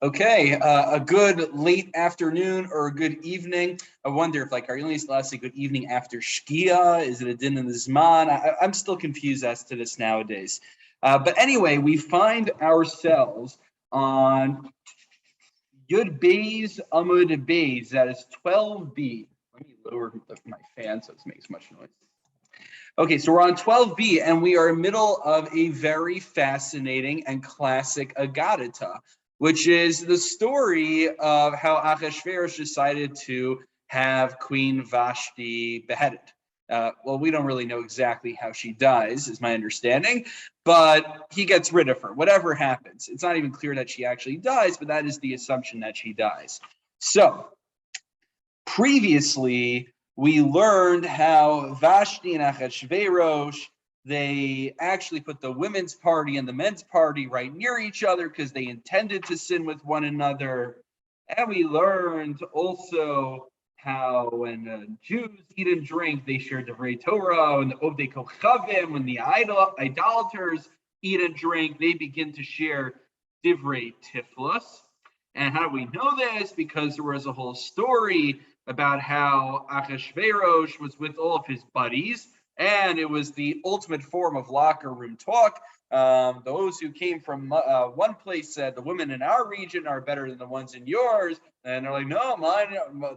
Okay, a good late afternoon or a good evening. I wonder if, are you only allowed to say good evening after Shkia? Is it a din in the Zman? I'm still confused as to this nowadays. But anyway, we find ourselves on Yud Beis Amud Beis. That is 12b. Let me lower my fan so it makes much noise. Okay, so we're on 12b, and we are in the middle of a very fascinating and classic Agadita, which is the story of how Achashverosh decided to have Queen Vashti beheaded. Well, we don't really know exactly how she dies, is my understanding, but he gets rid of her. Whatever happens, it's not even clear that she actually dies, but that is the assumption that she dies. So, previously, we learned how Vashti and Achashverosh, they actually put the women's party and the men's party right near each other because they intended to sin with one another. And we learned also how when Jews eat and drink, they share Divrei Torah, and the Ovdei Kochavim, when the idolaters eat and drink, they begin to share Divrei Tiflos. And how do we know this? Because there was a whole story about how Achashverosh was with all of his buddies, and it was the ultimate form of locker room talk. Those who came from one place said the women in our region are better than the ones in yours, and they're like, no,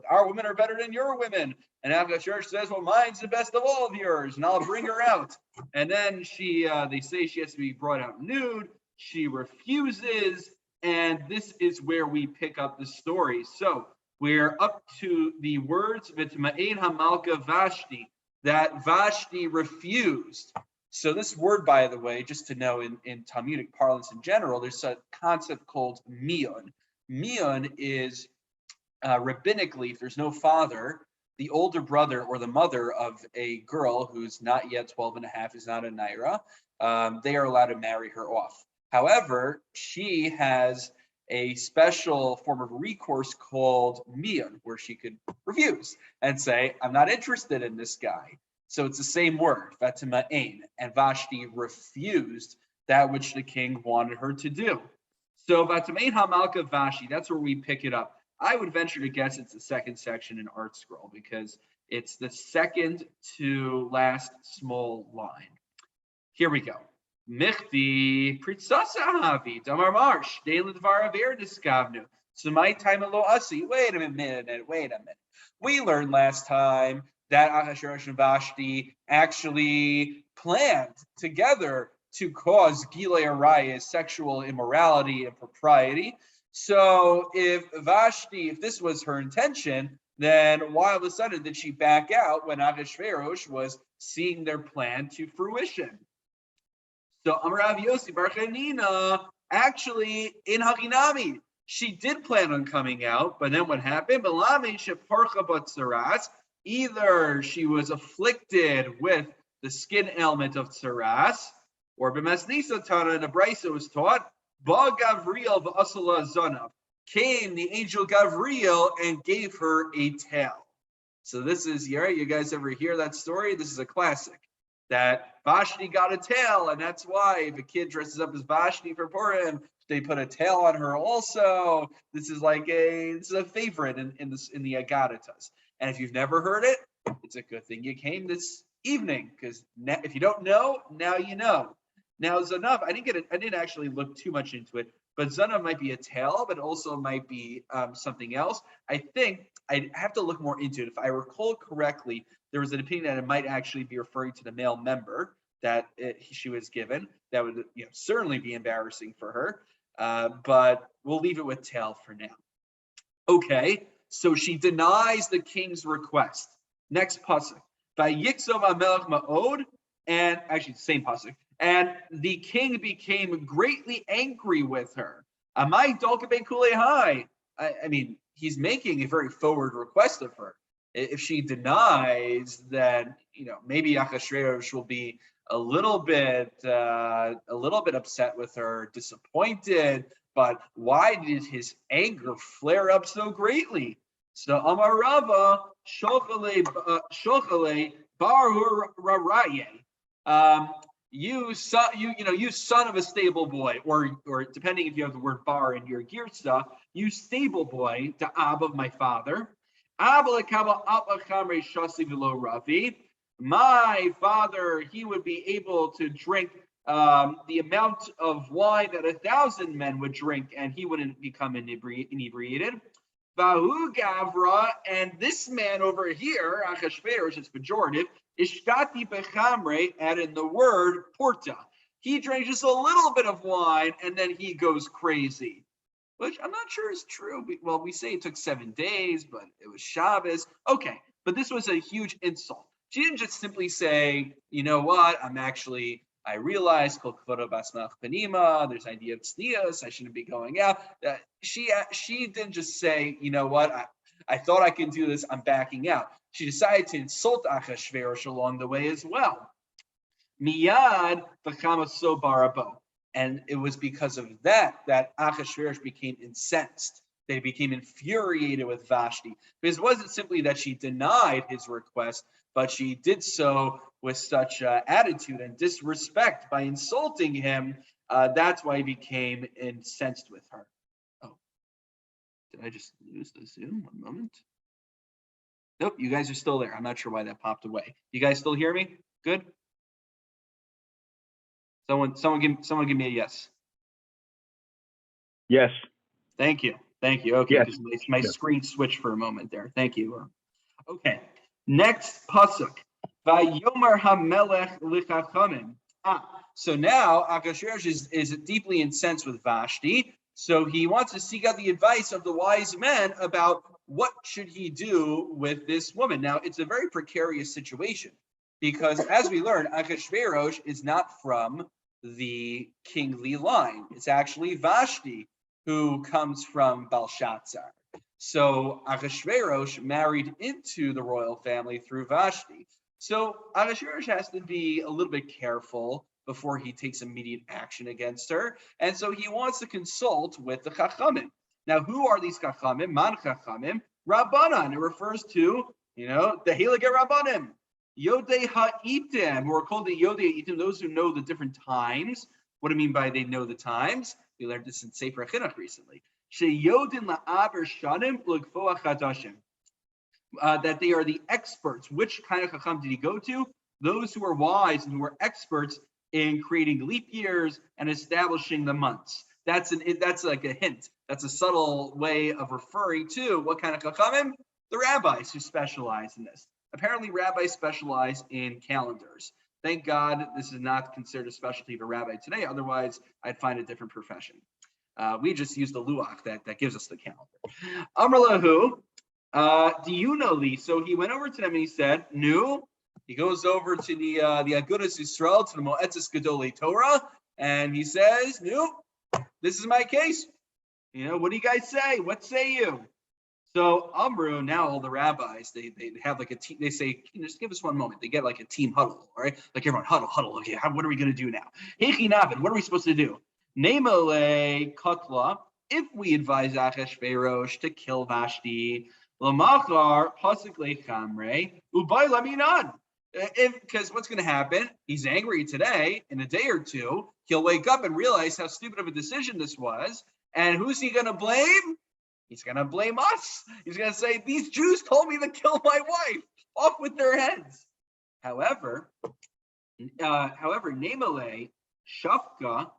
our women are better than your women. And Achashverosh says, well, mine's the best of all of yours, and I'll bring her out. And then they say she has to be brought out nude. She refuses, and this is where we pick up the story. So we're up to the words V'tma'ein hamalka Vashti, that Vashti refused. So this word, by the way, just to know in Talmudic parlance in general, there's a concept called miyun. Miyun is rabbinically, if there's no father, the older brother or the mother of a girl who's not yet 12 and a half, is not a naira, they are allowed to marry her off. However, she has a special form of recourse called miyun, where she could refuse and say, I'm not interested in this guy. So it's the same word, vatima'ain, and Vashti refused that which the king wanted her to do. So vatima'ain hamalka Vashti, that's where we pick it up. I would venture to guess it's the second section in Art Scroll because it's the second to last small line. Here we go. Michti Pritzasa Havi Damar Marsh Daily Dvar Aver Discavnu. So my time lo asi. Wait a minute. We learned last time that Achashverosh and Vashti actually planned together to cause Gilei Arayah, sexual immorality and propriety. So if this was her intention, then why all of a sudden did she back out when Achashverosh was seeing their plan to fruition? So Amarav Yossi Bar Chanina, actually in Haginami, she did plan on coming out, but then what happened? Either she was afflicted with the skin ailment of tsaras, or b'masnisa tana, and the Brisa was taught, Ba Gavriel v'asala zanav, came the angel Gavriel and gave her a tail. So this is, you guys ever hear that story? This is a classic. That Vashti got a tail, and that's why if a kid dresses up as Vashti for Purim, they put a tail on her also. This is a favorite in the Agaditas. And if you've never heard it, it's a good thing you came this evening, because if you don't know, now you know. Now Zanav, I didn't actually look too much into it, but Zanav might be a tail, but also might be something else. I think I'd have to look more into it. If I recall correctly, there was an opinion that it might actually be referring to the male member that she was given. That would certainly be embarrassing for her, but we'll leave it with tail for now. Okay, so she denies the king's request. Next pasuk. Vayiksov hamelech ma'od, and actually the same pasuk. And the king became greatly angry with her. Amai dolkabe kulehai. I mean, he's making a very forward request of her. If she denies, then maybe Achashverosh will be a little bit upset with her, disappointed. But why did his anger flare up so greatly? So Amar Rava shochale bar raraye. you son of a stable boy, or depending if you have the word bar in your girsa, you stable boy, the ab of my father. My father, he would be able to drink the amount of wine that 1,000 men would drink, and he wouldn't become inebriated. Vahu Gavra, and this man over here, Achashverosh, it's pejorative, Ishkati Bechamre, and in the word porta. He drank just a little bit of wine and then he goes crazy, which I'm not sure is true. Well, we say it took 7 days, but it was Shabbos. Okay, but this was a huge insult. She didn't just simply say, you know what, I realized Kol Kvodo Basmach Panima, there's an idea of tznius, I shouldn't be going out. She didn't just say, you know what, I thought I could do this, I'm backing out. She decided to insult Achashverosh along the way as well. Miyad v'chama so barabo. And it was because of that Achashverosh became incensed. They became infuriated with Vashti. Because it wasn't simply that she denied his request, but she did so with such attitude and disrespect by insulting him. That's why he became incensed with her. Oh, did I just lose the Zoom? 1 moment. Nope, you guys are still there. I'm not sure why that popped away. You guys still hear me? Good? Someone give me a yes. Yes. Thank you. Okay, yes. because my screen switched for a moment there. Thank you. Okay, next pasuk. Vayomer hamelech lichachamim. So now Achashverosh is deeply incensed with Vashti. So he wants to seek out the advice of the wise men about what should he do with this woman. Now, it's a very precarious situation because, as we learned, Achashverosh is not from the kingly line. It's actually Vashti who comes from Belshazzar. So Achashverosh married into the royal family through Vashti. So Achashverosh has to be a little bit careful before he takes immediate action against her. And so he wants to consult with the Chachamim. Now, who are these Chachamim? Man Chachamim, Rabbanan. It refers to, the Heilige Rabbanim. Yodei Ha'itim, who are called the Yodei Ha'itim, those who know the different times. What do I mean by they know the times? We learned this in Sefer Chinuch recently. Sheyodin la'aber shanim l'gfoa chadashim. That they are the experts. Which kind of Chacham did he go to? Those who are wise and who are experts in creating leap years and establishing the months. That's like a hint. That's a subtle way of referring to what kind of Chachamim? The rabbis who specialize in this. Apparently, rabbis specialize in calendars. Thank God this is not considered a specialty of a rabbi today. Otherwise, I'd find a different profession. We just use the luach that gives us the calendar. Amar lahu, do you know these? So he went over to them and he said, "Nu." He goes over to the Agudas Yisrael, to the Moetzes Gedolei Torah, and he says, "Nu, this is my case. What do you guys say? What say you?" So Amru, now all the rabbis, they have like a team. They say, just give us 1 moment. They get like a team huddle, all right? Like everyone, huddle. Okay, what are we going to do now? Hechi Navid, what are we supposed to do? Nemele Kotla, if we advise Achashverosh to kill Vashti, Lamachar, Pasuk Lechamre, Ubay Laminan. Because what's going to happen? He's angry today. In a day or two, he'll wake up and realize how stupid of a decision this was. And who's he going to blame? He's going to blame us. He's going to say, these Jews told me to kill my wife. Off with their heads. However, Nemele Shafka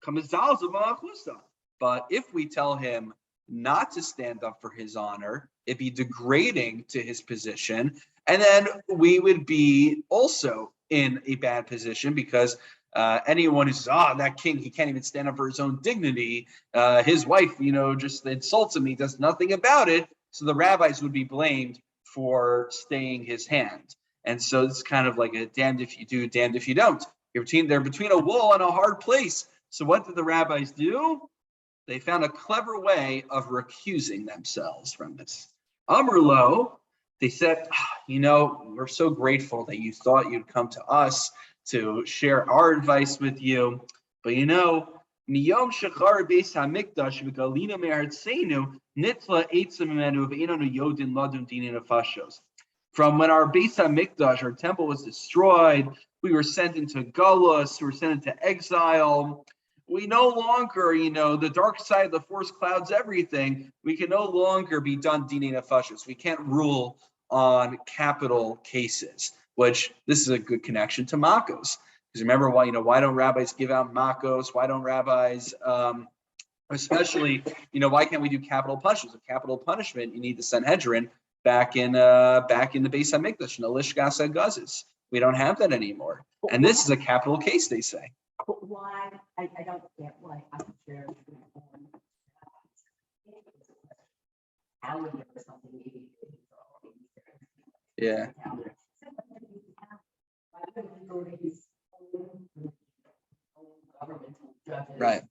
Kamazalza Malachusa. But if we tell him not to stand up for his honor, it'd be degrading to his position. And then we would be also in a bad position because anyone who says, that king, he can't even stand up for his own dignity. His wife, just insults him. He does nothing about it. So the rabbis would be blamed for staying his hand. And so it's kind of like a damned if you do, damned if you don't. They're between a wall and a hard place. So what did the rabbis do? They found a clever way of recusing themselves from this. Amrlo, they said, we're so grateful that you thought you'd come to us to share our advice with you. But miyom shechar beis hamikdash v'galina me'artzenu nitla eitzim imenu v'einanu yodin ladun dinin afashos. From when our Beis HaMikdash, our temple, was destroyed, we were sent into Galus, we were sent into exile. We no longer, the dark side of the force clouds everything. We can no longer be done dinei nefashos. We can't rule on capital cases, which this is a good connection to Makos. Because remember, why don't rabbis give out Makos? Why don't rabbis, especially, why can't we do capital punishments? A capital punishment, you need the Sanhedrin back in the Beis HaMikdash, in the Lishkas HaGazis. We don't have that anymore. And this is a capital case, they say. But why? I don't get why I'm sure. Yeah. Right.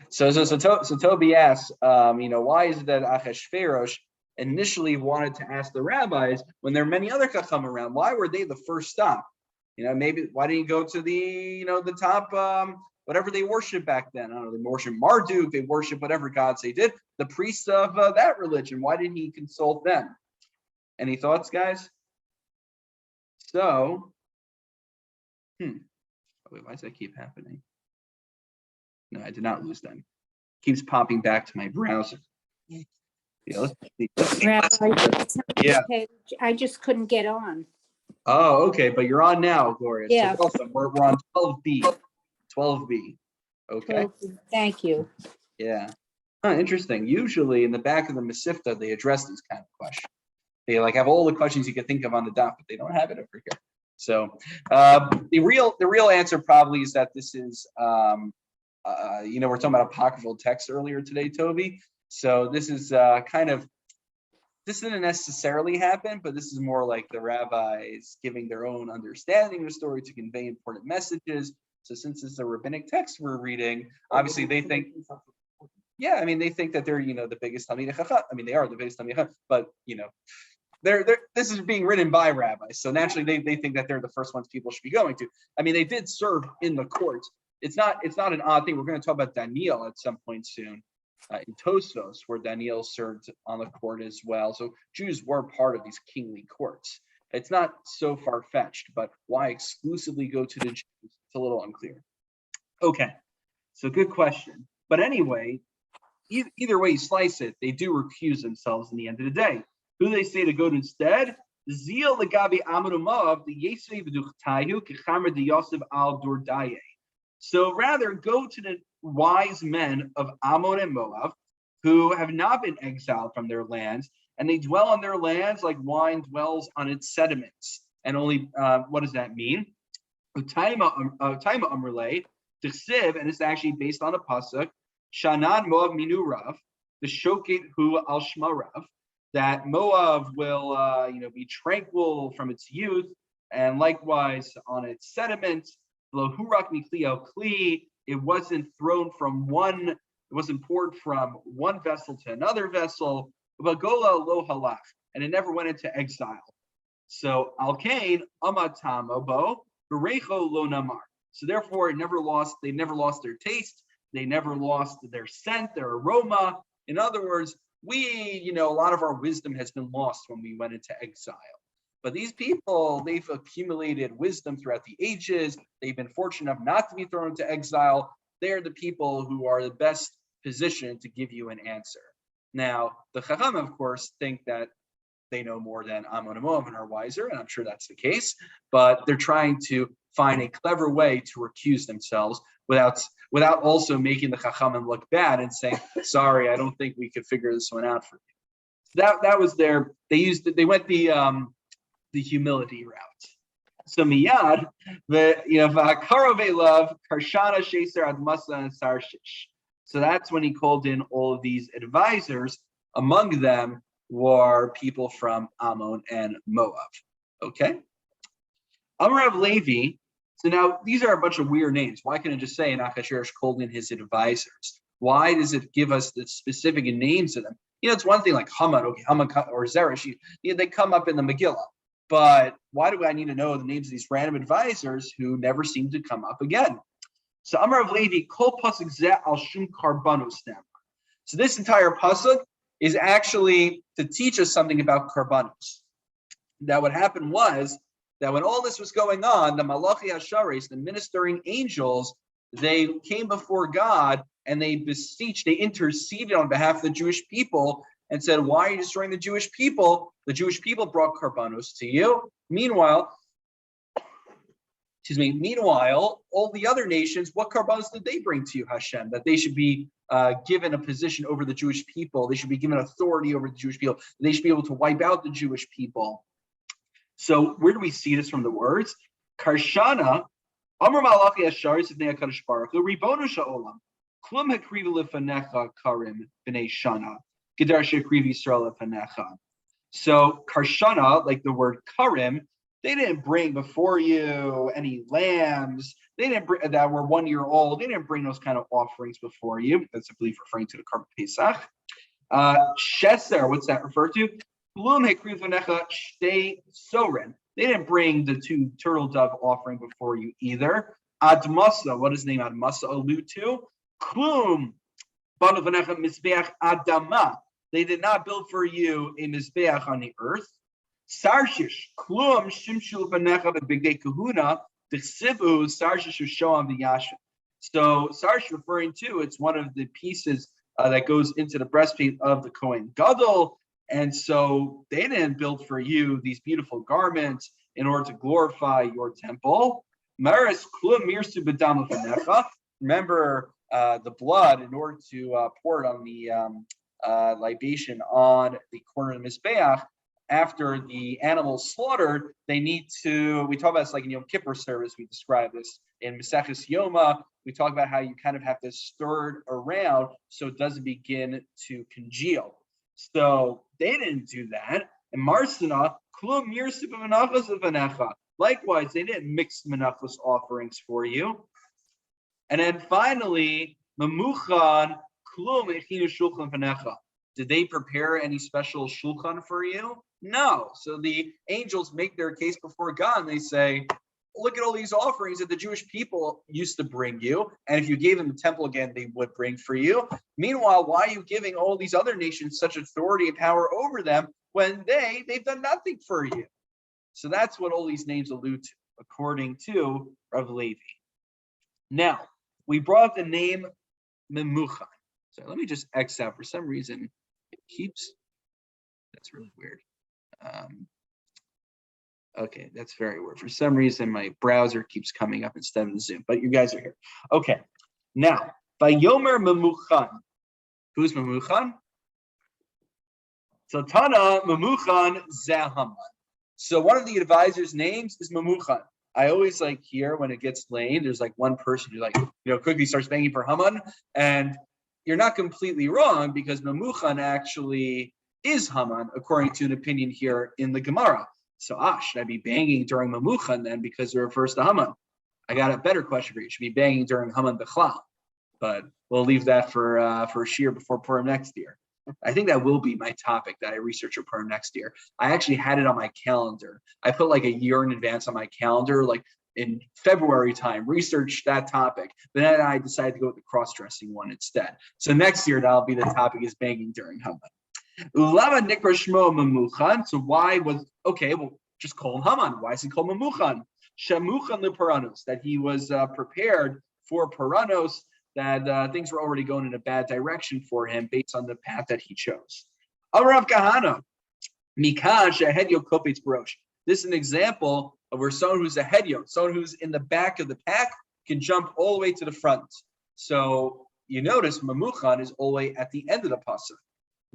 So Toby asks, why is it that Achashverosh initially wanted to ask the rabbis when there are many other chacham around? Why were they the first stop? Maybe why didn't you go to the top, whatever they worship back then? I don't know, they worship Marduk, they worship whatever gods they did, the priests of that religion. Why didn't he consult them? Any thoughts, guys? So, wait, why does that keep happening? No, I did not lose them. Keeps popping back to my browser. Yeah, yeah. I just couldn't get on. Oh, okay, but you're on now, Gloria. Yeah. So awesome. We're on 12B. 12B. Okay. Thank you. Yeah. Interesting. Usually in the back of the Masifta, they address these kind of questions. They have all the questions you could think of on the dot, but they don't have it over here. So the real answer probably is that this is we're talking about apocryphal texts earlier today, Toby. So this is this didn't necessarily happen, but this is more like the rabbis giving their own understanding of the story to convey important messages. So since it's a rabbinic text we're reading, obviously they think, they think that they're, the biggest Talmidei Chacham. They are the biggest Talmidei Chacham, but, this is being written by rabbis. So naturally they think that they're the first ones people should be going to. They did serve in the court. It's not an odd thing. We're going to talk about Daniel at some point soon. In Tosfos, where Daniel served on the court as well. So Jews were part of these kingly courts. It's not so far-fetched, but why exclusively go to the Jews? It's a little unclear. Okay, so good question. But anyway, either way you slice it, they do recuse themselves in the end of the day. Who do they say to go to instead? Zeal legabi amarumav the yesvei v'duchtayu kechamer de Yosef al dordaye. So rather go to the wise men of Ammon and Moab who have not been exiled from their lands, and they dwell on their lands like wine dwells on its sediments. And only, what does that mean? Taima Amrle, T'chsiv, and it's actually based on a pasuk, Shanan Moab Minu Rav, the Shoket Hu al Shmarav, that Moab will, be tranquil from its youth, and likewise on its sediments. Lohurak Miklio Kli, it wasn't poured from one vessel to another vessel. Vagola lo halach, and it never went into exile. So Alkain Amatam Obo, Berecho lo namar. So therefore they never lost their taste, they never lost their scent, their aroma. In other words, a lot of our wisdom has been lost when we went into exile. But these people, they've accumulated wisdom throughout the ages. They've been fortunate enough not to be thrown into exile. They're the people who are the best positioned to give you an answer. Now, the Chacham, of course, think that they know more than Ammon and Moab and are wiser, and I'm sure that's the case. But they're trying to find a clever way to recuse themselves without also making the Chachamim look bad and saying, "Sorry, I don't think we could figure this one out for you." That was they went the humility route. So miyad, v'karove love karshana sheser admasa and sarshish. So that's when he called in all of these advisors. Among them were people from Ammon and Moab. Okay. Amrav Levi. So now these are a bunch of weird names. Why can't it just say Achashverosh called in his advisors? Why does it give us the specific names of them? It's one thing like Haman or Zeresh. They come up in the Megillah. But why do I need to know the names of these random advisors who never seem to come up again? So Amar of Levi, Kol Pasuk Zeh al Shum Karbanos. So this entire pasuk is actually to teach us something about Karbanos. that what happened was that when all this was going on, the Malachi Hasharis, the ministering angels, they came before God and they beseeched, they interceded on behalf of the Jewish people and said, why are you destroying the Jewish people? The Jewish people brought karbanos to you. Meanwhile, all the other nations, what karbanos did they bring to you, Hashem? That they should be given a position over the Jewish people. They should be given authority over the Jewish people. They should be able to wipe out the Jewish people. So where do we see this from the words? Karshana, Amar Malachi Ashari Sivnei HaKadosh Baruch Hu, Ribono Sha'olam, Klum Hakrivi Lefanecha Karim B'nei Shana, Gedar Shekrivi Yisrael Lefanecha. So Karshana, like the word Karim, they didn't bring before you any lambs. They didn't bring that were 1 year old. They didn't bring those kind of offerings before you. That's, I believe, referring to the Karban Pesach. Sheser, what's that refer to? Plum Hekriv Fanecha Shtei Soren. They didn't bring the 2 turtle dove offering before you either. Admasa, what does the name Admasa allude to? Klum Banu Fanecha Mizbeach Adama. They did not build for you a Mizbeach on the earth. Sarshish, Klum Shimshul Fanecha B'Bigdei Kahuna, D'Chsivu Sarshish Ushoam V'Yashin. So Sarshish referring to, it's one of the pieces that goes into the breastplate of the Kohen Gadol. And so they didn't build for you these beautiful garments in order to glorify your temple. Maris Klum Mirsu B'Dam Fanecha. Remember the blood in order to pour it on the libation on the corner of the Mizbeach. After the animal is slaughtered, they need to, we talk about this like in Yom Kippur service, we describe this in Maseches Yoma. We talk about how you kind of have to stir it around so it doesn't begin to congeal. So they didn't do that. And Marsana, Klum Yirsib Menachos of Vanecha. Likewise, they didn't mix Menachos offerings for you. And then finally, Mamuchan, Klum Echinu Shulchan Vanecha. Did they prepare any special shulchan for you? No. So the angels make their case before God and they say, look at all these offerings that the Jewish people used to bring you. And if you gave them the temple again, they would bring for you. Meanwhile, why are you giving all these other nations such authority and power over them when they've done nothing for you? So that's what all these names allude to, according to Rav Levi. Now, we brought up the name Memuchan. So let me just X out. For some reason, it keeps, that's really weird. Okay, that's very weird. For some reason, my browser keeps coming up instead of the Zoom, but you guys are here. Okay, now, Vayomer Memuchan. Who's Memuchan? So Tana Memuchan Zahaman. So one of the advisors' names is Memuchan. I always like hear when it gets late, there's like one person who quickly starts banging for Haman, and you're not completely wrong because Memuchan actually is Haman, according to an opinion here in the Gemara. So, should I be banging during Memuchan then because it refers to Haman? I got a better question for you. Should be banging during Haman Bechlal, but we'll leave that for a shear before Purim next year. I think that will be my topic that I research for Purim next year. I actually had it on my calendar. I put like a year in advance on my calendar, like in February time, research that topic. But then I decided to go with the cross-dressing one instead. So next year, that'll be the topic is banging during Haman. Ulama Nikra Shmo Memuchan. So why was, okay, well, just call him Haman. Why is he called Memuchan? Shemuchan leParanos, that he was prepared for Paranos, that things were already going in a bad direction for him based on the path that he chose. Arav Kahana, Mikash Ahedyo Kopetz Barosh. This is an example of where someone who's a hedyot, someone who's in the back of the pack, can jump all the way to the front. So you notice Memuchan is all the way at the end of the pasuk.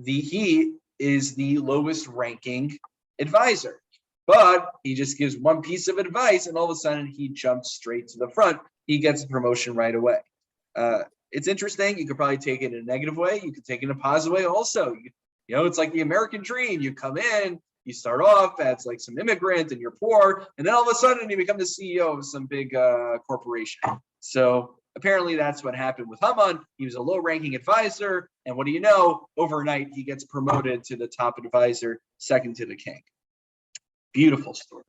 He is the lowest ranking advisor, but he just gives one piece of advice and all of a sudden he jumps straight to the front. He gets a promotion right away. It's interesting. You could probably take it in a negative way. You could take it in a positive way also. It's like the American dream. You come in, you start off as like some immigrant and you're poor, and then all of a sudden you become the CEO of some big corporation. So apparently that's what happened with Haman. He was a low-ranking advisor, and what do you know? Overnight, he gets promoted to the top advisor, second to the king. Beautiful story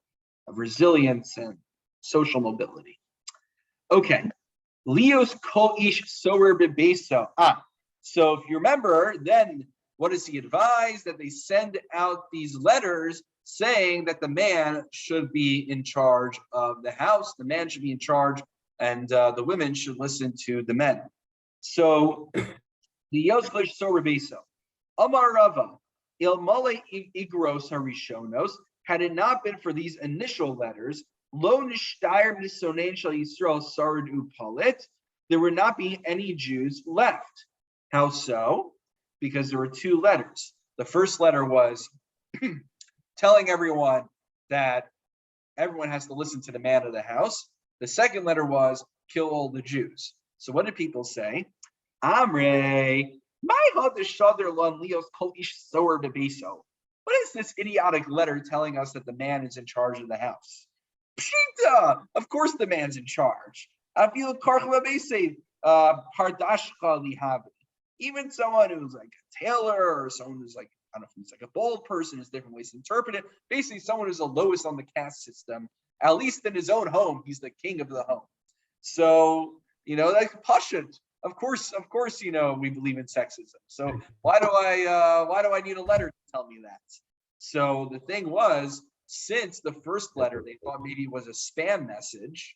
of resilience and social mobility. Okay. Leos kol ish sorer bebeso. So if you remember, then what does he advise? That they send out these letters saying that the man should be in charge of the house. The man should be in charge, and the women should listen to the men. So the Yochlish Sorabeso, Amar Rava, Ilmale Igros Harishonos, had it not been for these initial letters, Lo Nishtayr Misonein Shal Yisrael Sarid Upalit, there would not be any Jews left. How so? Because there were two letters. The first letter was telling everyone that everyone has to listen to the man of the house. The second letter was kill all the Jews. So what did people say? Amre, what is this idiotic letter telling us that the man is in charge of the house? Pshita! Of course the man's in charge. Even someone who's like a tailor or someone who's like, I don't know if he's like a bold person, there's different ways to interpret it. Basically, someone who's the lowest on the caste system, at least in his own home, he's the king of the home. So, like Pashut. Of course, we believe in sexism. So why do I need a letter to tell me that? So the thing was, since the first letter they thought maybe it was a spam message,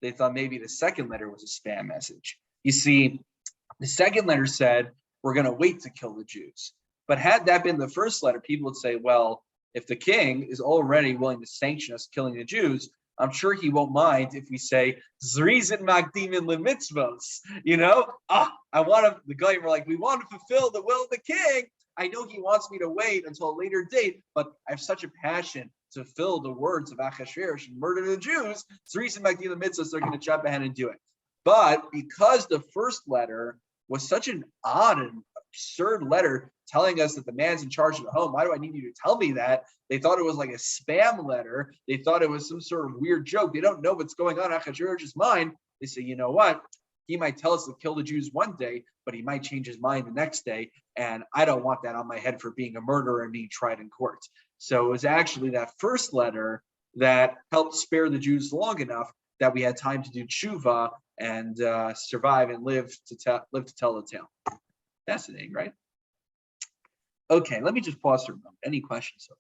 they thought maybe the second letter was a spam message. You see, the second letter said, we're going to wait to kill the Jews. But had that been the first letter, people would say, well, if the king is already willing to sanction us killing the Jews, I'm sure he won't mind if we say, Zrizin Magdimin Lemitzvos. The guy were like, we want to fulfill the will of the king. I know he wants me to wait until a later date, but I have such a passion to fill the words of Achashverosh and murder the Jews. Zrizin Magdimin Lemitzvos, they're going to jump ahead and do it. But because the first letter was such an odd and absurd letter telling us that the man's in charge of the home, why do I need you to tell me that? They thought it was like a spam letter. They thought it was some sort of weird joke. They don't know what's going on in Achashverosh's mind. They say, you know what? He might tell us to kill the Jews one day, but he might change his mind the next day. And I don't want that on my head for being a murderer and being tried in court. So it was actually that first letter that helped spare the Jews long enough that we had time to do tshuva and survive and live to tell the tale. Fascinating, right? Okay, let me just pause for a moment. Any questions so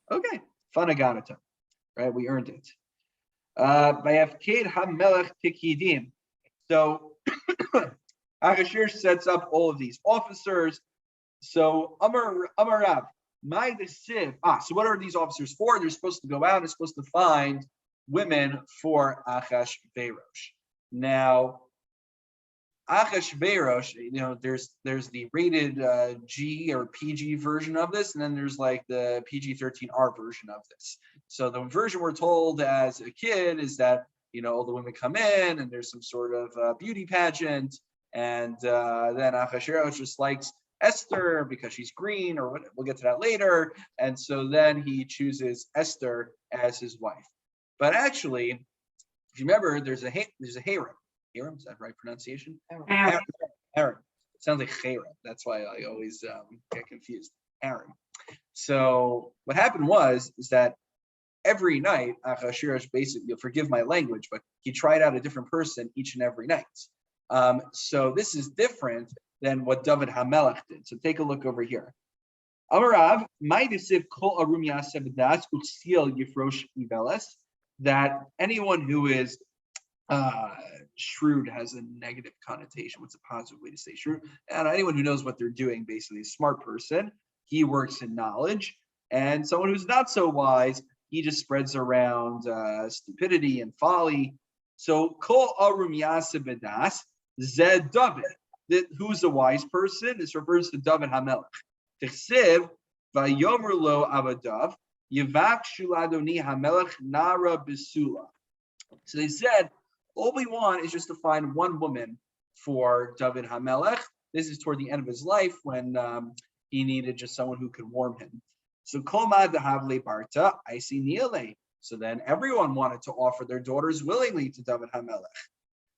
far? Okay, Fanaganata, right? We earned it. Bayavked Hamelech Pikidim. So Achashverosh sets up all of these officers. So Amarav, my desiv. So what are these officers for? They're supposed to go out and supposed to find women for Achashverosh. Now, Achashverosh, there's the rated G or PG version of this, and then there's like the PG-13R version of this. So the version we're told as a kid is that, all the women come in and there's some sort of beauty pageant, and then Achashverosh just likes Esther because she's green, or what, we'll get to that later. And so then he chooses Esther as his wife. But actually, if you remember, there's a harem. Harem, is that right pronunciation? Harem. It sounds like harem. That's why I always get confused. Harem. So what happened is that every night, Achashverosh basically, you'll forgive my language, but he tried out a different person each and every night. So this is different than what David HaMelech did. So take a look over here. Amarav, kol arum yaseh b'das u'tziel yifrosh iveles, that anyone who is shrewd has a negative connotation. What's a positive way to say shrewd? And anyone who knows what they're doing, basically a smart person, he works in knowledge. And someone who's not so wise, he just spreads around stupidity and folly. So kol arum yaseh b'das zed David. Who's a wise person? This refers to David HaMelech. T'chsev vayomer lo avadav yivakshu ladoni HaMelech nara besula. So they said, all we want is just to find one woman for David HaMelech. This is toward the end of his life when he needed just someone who could warm him. So Koma dehavle barta, I see niele. So then everyone wanted to offer their daughters willingly to David HaMelech.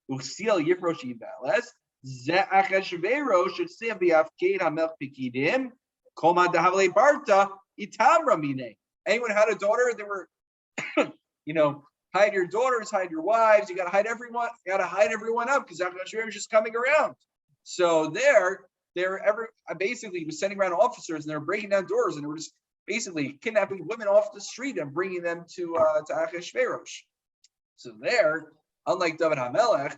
Uchsiel yifrosh iveles. Achashverosh should say v'afked hamelech pikidim koma dehavle barta itam ramine. Anyone had a daughter, they were, hide your daughters, hide your wives. You got to hide everyone. You got to hide everyone up because Achashverosh is just coming around. So there, basically he was sending around officers and they were breaking down doors and they were just basically kidnapping women off the street and bringing them to Achashverosh. So there, unlike David HaMelech,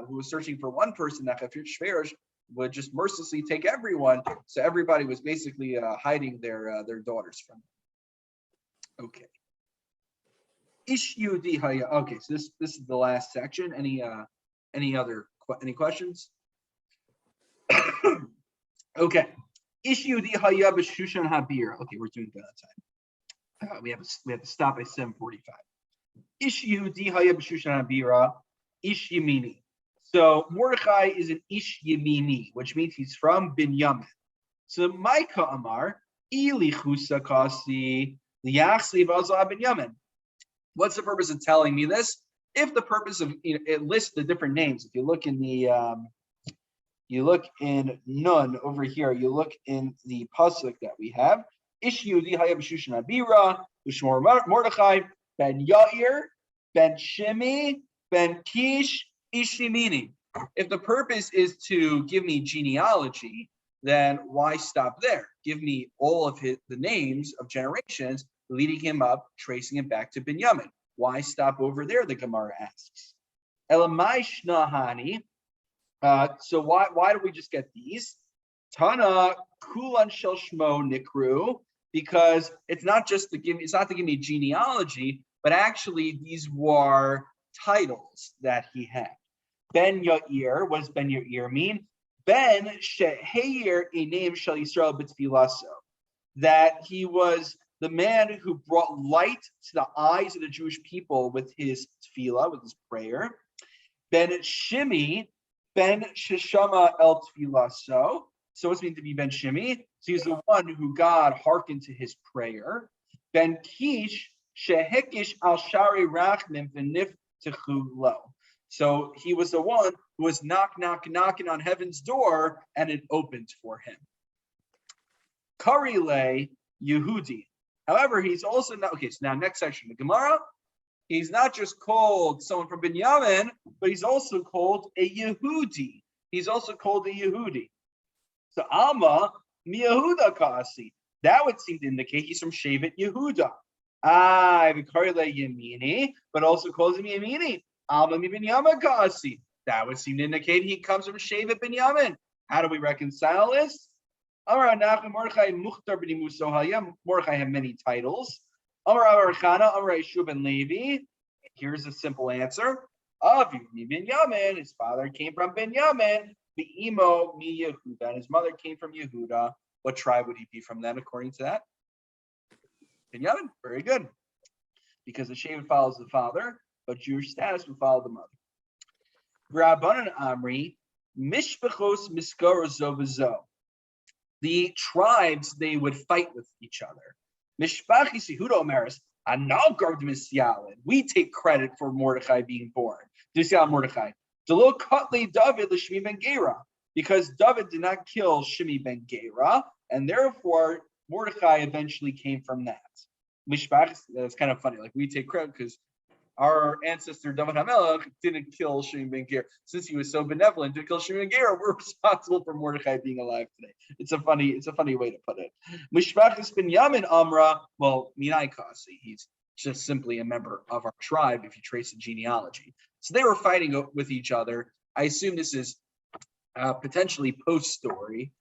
who was searching for one person, Achashverosh would just mercilessly take everyone. So everybody was basically hiding their daughters from them. Okay. Okay, so this is the last section. Any questions? Okay. Okay, we're doing good on time. We have to stop at 7:45. Ish Yemini. So Mordechai is an Ish Yemini, which means he's from Binyamin. So Micah Amar Ili Chusa Kasi Liyachsli Vazal Binyamin. What's the purpose of telling me this? If the purpose of it lists the different names. If you look in the you look in Nun over here, you look in the pasuk that we have. Ish Yehudi Hayab Shushan Abira, Ushmor Mordechai, Ben Yair, Ben Shimi, Ben Kish, Ish Yemini. If the purpose is to give me genealogy, then why stop there? Give me all of the names of generations leading him up, tracing him back to Binyamin. Why stop over there? The Gemara asks. Elamai Shnahani. So why do we just get these? Tana Kulan Shel Shmo Nikru, because it's not to give me genealogy, but actually these were titles that he had. Ben Yair, what does Ben Yair mean? Ben Sheheir a name Shel Yisrael B'Tfilaso, that he was the man who brought light to the eyes of the Jewish people with his tefillah, with his prayer. Ben Shimi, Ben Sheshama El Tfilaso. So what's it mean to be Ben Shimi? So he's the one who God hearkened to his prayer. Ben Kish, Shehekish Al Shari Rachmim V'Nif Techulo. So he was the one who was knocking on heaven's door, and it opened for him. Karile Yehudi. However, he's also not, okay, so now next section, the Gemara, he's not just called someone from Binyamin, but he's also called a Yehudi. He's also called a Yehudi. So Alma, Yehuda Kasi. That would seem to indicate he's from Shevet Yehuda. Karile Yemini, but also calls him Yemini. Alma mi Binyamin Kasi. That would seem to indicate he comes from Shevet Binyamin. How do we reconcile this? Mordechai had many titles. Here's a simple answer. His father came from Binyamin. And his mother came from Yehuda. What tribe would he be from then, according to that? Binyamin. Very good. Because the Shevet follows the father, but Jewish status would follow the mother. Rabbanan Amri, Mishpachos Miskaro Zovazo. The tribes, they would fight with each other. Mishpachis Yehuda Omeres, Analgard Misyalin. We take credit for Mordechai being born. Mordechai. Delo Kutli David Shimi ben Gera. Because David did not kill Shimi ben Gera, and therefore Mordechai eventually came from that. Mishpach, that's kind of funny. Like we take credit because our ancestor David HaMelech didn't kill Shimi ben Gera. Since he was so benevolent to kill Shimi ben Gera, we're responsible for Mordechai being alive today. It's a funny way to put it. Mishpachis Binyamin Amra, well, Minai Kasi, he's just simply a member of our tribe if you trace the genealogy. So they were fighting with each other. I assume this is potentially post-story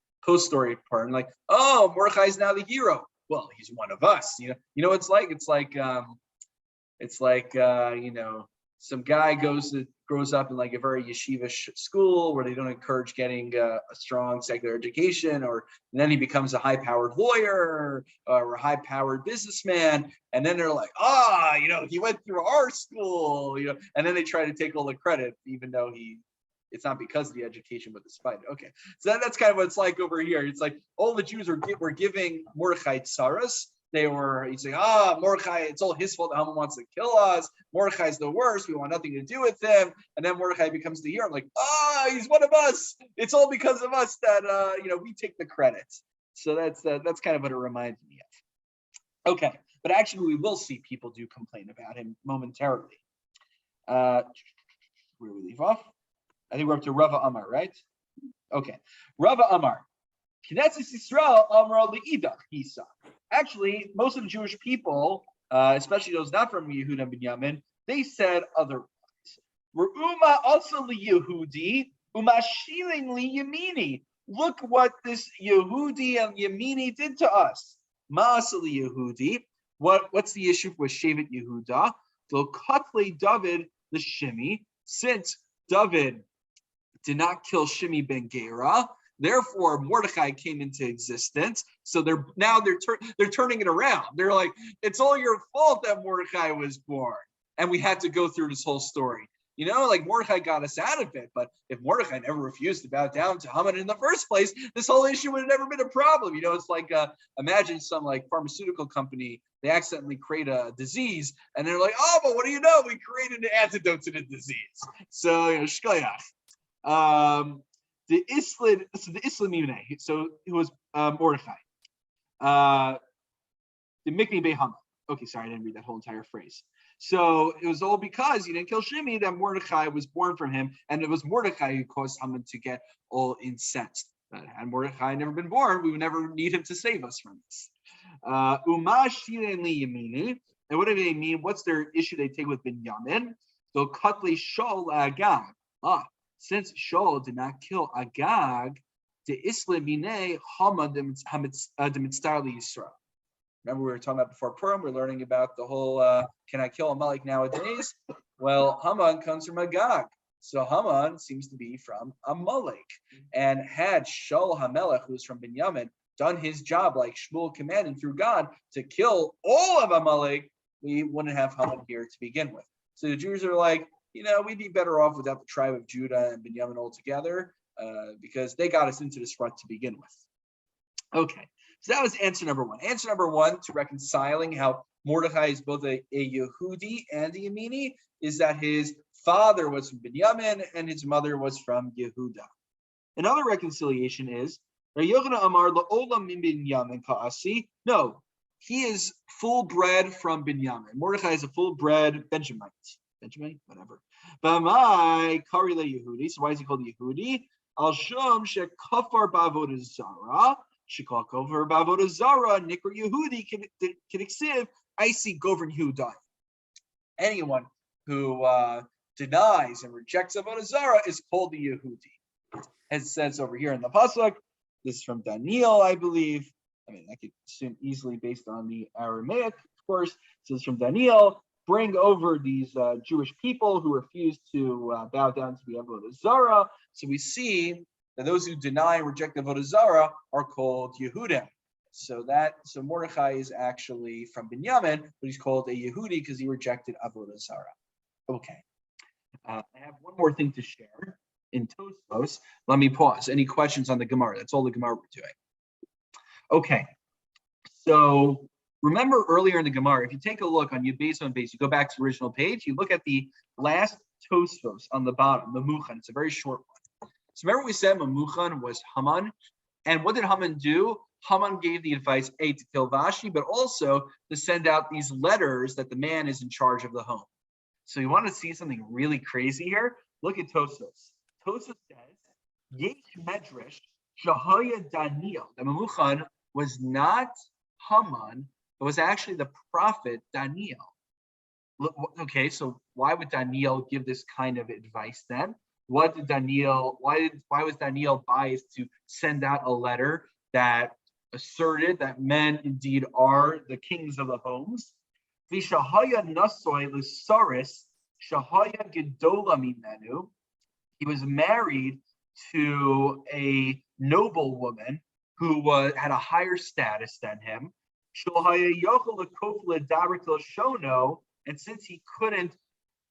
part. Like, oh, Mordechai's now the hero. Well, he's one of us. You know what it's like? It's like some guy grows up in like a very yeshivish school where they don't encourage getting a strong secular education, and then he becomes a high-powered lawyer or a high-powered businessman, and then they're like, he went through our school, and then they try to take all the credit, even though it's not because of the education, but despite it. Okay, so that's kind of what it's like over here. It's like all the Jews were giving Mordechai tsaras. He'd say, Mordechai, it's all his fault that Haman wants to kill us. Mordechai's the worst. We want nothing to do with him. And then Mordechai becomes the hero. I'm like, he's one of us. It's all because of us that, we take the credit. So that's kind of what it reminds me of. Okay, but actually we will see people do complain about him momentarily. Where do we leave off? I think we're up to Rava Amar, right? Okay. Rava Amar. Knesset Yisrael Amar Le'idach Hisa. Actually, most of the Jewish people, especially those not from Yehuda and Binyamin, they said otherwise. Re'uma also Yehudi, Umashilin Yemini. Look what this Yehudi and Yemini did to us. Ma'aseh Yehudi. What's the issue with Shevet Yehuda? Lo katle David the Shimi. Since David did not kill Shimi ben Gera, therefore Mordechai came into existence. So they're turning it around. They're like, it's all your fault that Mordechai was born, and we had to go through this whole story. You know, like Mordechai got us out of it, but if Mordechai never refused to bow down to Haman in the first place, this whole issue would have never been a problem. You know, it's like imagine some like pharmaceutical company, they accidentally create a disease, and they're like, oh, but what do you know? We created an antidote to the disease. So, you know, shkoyach. The Islam, so it was Mordechai. The Mikni Bey Haman. Okay, sorry, I didn't read that whole entire phrase. So it was all because he didn't kill Shimi that Mordechai was born from him, and it was Mordechai who caused Haman to get all incensed. But had Mordechai never been born, we would never need him to save us from this. And what do they mean? What's their issue they take with Binyamin? So Katle Shaul Agag. Since Shaul did not kill Agag, the Islam Mine Haman the Mitzvah Yisrael. Remember, we were talking about before Purim, we're learning about the whole, can I kill Amalek nowadays? Well, Haman comes from Agag. So Haman seems to be from Amalek. And had Shaul HaMelech, who was from Binyamin, done his job like Shmuel commanded through God to kill all of Amalek, we wouldn't have Haman here to begin with. So the Jews are like, you know, we'd be better off without the tribe of Judah and Binyamin altogether, because they got us into this rut to begin with. Okay. So that was answer number one. Answer number one to reconciling how Mordechai is both a Yehudi and a Yemini is that his father was from Binyamin and his mother was from Yehuda. Another reconciliation is, no, he is full bred from Binyamin. Mordechai is a full bred Benjamite, whatever. B'mai Karile Yehudi. So why is he called Yehudi? Al Shum Shekafar Bavodah Zara. Shikakov Bavodah Zara, Nikra Yehudi, Kidiksiv, I see govern Yehuda. Anyone who denies and rejects Avodah Zara is called the Yehudi. As it says over here in the Pasuk, this is from Daniel, I believe. I mean, I could assume easily based on the Aramaic, of course. So it's from Daniel. Bring over these Jewish people who refuse to bow down to the Avodah Zara. So we see that those who deny and reject Avodah Zara are called Yehudim. So Mordechai is actually from Binyamin, but he's called a Yehudi because he rejected Avodah Zara. Okay. I have one more thing to share in Tosfos. Let me pause. Any questions on the Gemara? That's all the Gemara we're doing. Okay. So remember earlier in the Gemara, if you take a look on Yud on base, you go back to the original page, you look at the last Tosfos on the bottom, the Muchan. It's a very short one. So remember we said Mamuchan was Haman, and what did Haman do? Haman gave the advice, A, to kill Vashti, but also to send out these letters that the man is in charge of the home. So you want to see something really crazy here? Look at Tosfos. Tosfos says, Yesh Medrash Shahaya Daniel. The Mamuchan was not Haman, it was actually the prophet Daniel. Okay, so why would Daniel give this kind of advice then? Why was Daniel biased to send out a letter that asserted that men indeed are the kings of the homes? He was married to a noble woman who had a higher status than him. And since he couldn't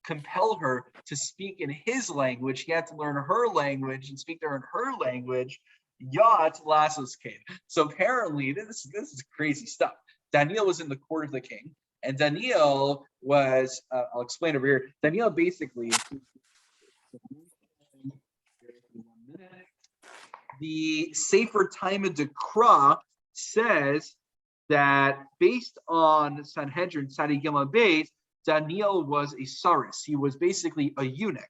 compel her to speak in his language, he had to learn her language and speak to her in her language. So apparently, this is crazy stuff. Daniel was in the court of the king, and Daniel was, I'll explain over here. Daniel basically, the Sefer Talmud Dekra says that based on Sanhedrin Tzadi Gimel Beis, Daniel was a saris. He was basically a eunuch.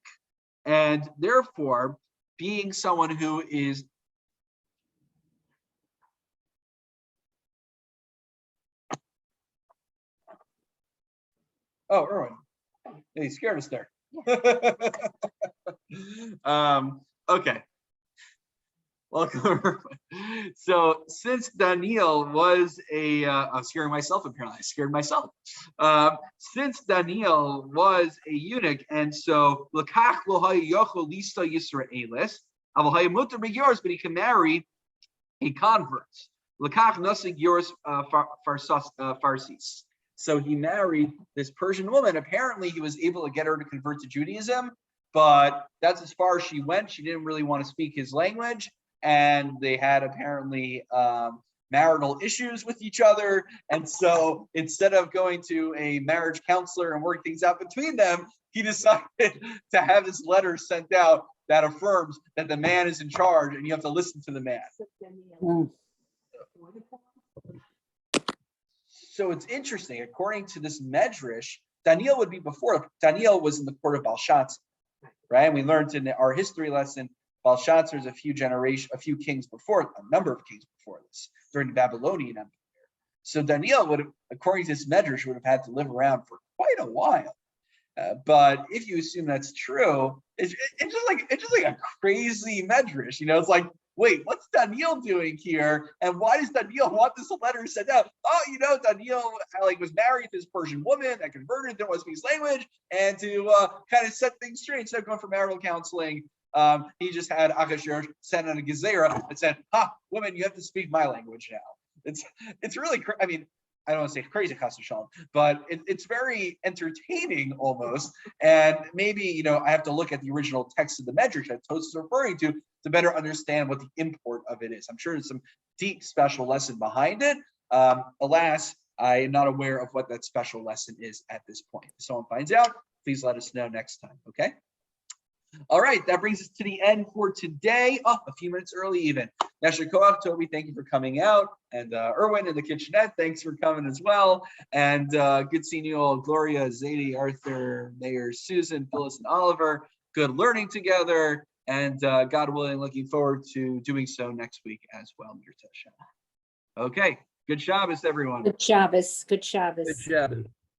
And therefore, being someone who is Erwin, yeah, he scared us there. Okay. Welcome. So since Daniel was I'm scaring myself apparently. I scared myself. Since Daniel was a eunuch, and so Lakach lo hayochol lista Yisraelis, avol hayamutar b'yoros, but he can marry a convert. Lakach nasig yoros farsis. So he married this Persian woman. Apparently, he was able to get her to convert to Judaism, but that's as far as she went. She didn't really want to speak his language, and they had apparently marital issues with each other. And so instead of going to a marriage counselor and work things out between them, he decided to have this letter sent out that affirms that the man is in charge and you have to listen to the man. So it's interesting. According to this medrash, Daniel would be before. Daniel was in the court of Belshazzar, right? And we learned in our history lesson, Belshazzar's a few kings before, a number of kings before this, during the Babylonian Empire. So Daniel would have, according to this medrash, would have had to live around for quite a while. But if you assume that's true, it's just like a crazy medrash. It's like, wait, what's Daniel doing here? And why does Daniel want this letter sent out? Oh, Daniel was married to this Persian woman that converted, didn't want to speak his language, and to kind of set things straight, instead of going for marital counseling, he just had Achashverosh send on a gezerah and said, woman, you have to speak my language now. It's really, I don't want to say crazy, Chas v'shalom, but it's very entertaining almost. And maybe, I have to look at the original text of the medrash that Tosfos is referring to better understand what the import of it is. I'm sure there's some deep special lesson behind it. Alas, I am not aware of what that special lesson is at this point. If someone finds out, please let us know next time, okay? All right, that brings us to the end for today. A few minutes early even. Yasher Koach, Toby, thank you for coming out. And Erwin in the kitchenette, thanks for coming as well. And good seeing you all. Gloria, Zadie, Arthur, Mayor, Susan, Phyllis, and Oliver. Good learning together. And God willing, looking forward to doing so next week as well. Okay, good Shabbos, everyone. Good Shabbos. Good Shabbos. Good Shabbos.